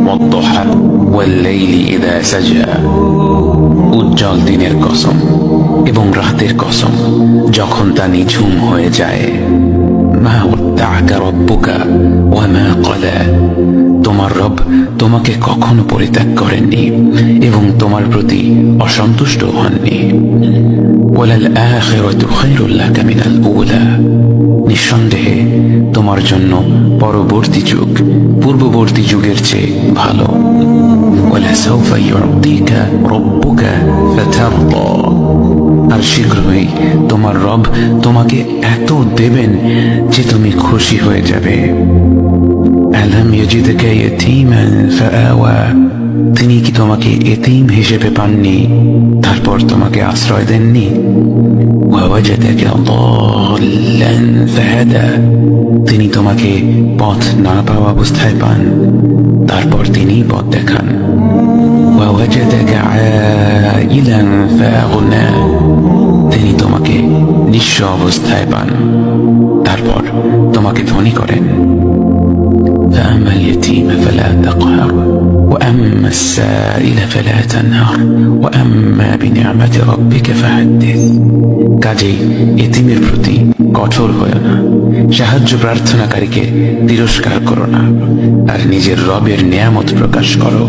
والضحى والليل إذا سجى উজ্জ্বল দিনের কসম এবং রাতের কসম যখন তা নিঝুম হয়ে যায়। মা ওয়াদ্দাআকা রাব্বুকা ওয়া মা ক্বালা, তোমার রব তোমাকে কখনো পরিত্যাগ করেননি এবং তোমার প্রতি অসন্তুষ্ট হননি। ওয়ালাল আখিরাতু খায়রুল লাকা মিনাল উলা, নিঃসন্দেহে তোমার জন্য পরবর্তী যুগ পূর্ববর্তী যুগের চেয়ে ভালো। ওয়ালাসাউফা ইউতিকা রাব্বুকা ফাতারদা, আর শীঘ্রই তোমার রব তোমাকে এত দেবেন যে তুমি খুশি হয়ে যাবে। আলাম ইয়াজিদকা ইয়াতীমান ফাআওয়া, তিনি কি তোমাকে এতিম হিসেবে পাননি তারপর তোমাকে আশ্রয় দেননি? ওয়াওয়াজাদাকা দাল্লান ফাহাদা, তিনি তোমাকে পথ না পাওয়া অবস্থায় পান তারপর তিনি পথ দেখান। ওয়াওয়াজাদাকা আইলান ফাআগনা, তিনি তোমাকে নিঃস্ব অবস্থায় পান তারপর তোমাকে ধনী করেন। فأما اليتيم فلا تقهر وأما السائل فلا تنهر وأما بنعمة ربك فحدث, কাজেই এতিমের প্রতি কঠোর হয়ো না, সাহায্য প্রার্থনাকারীকে তিরস্কার করো না, আর নিজের রবের নিয়ামত প্রকাশ করো।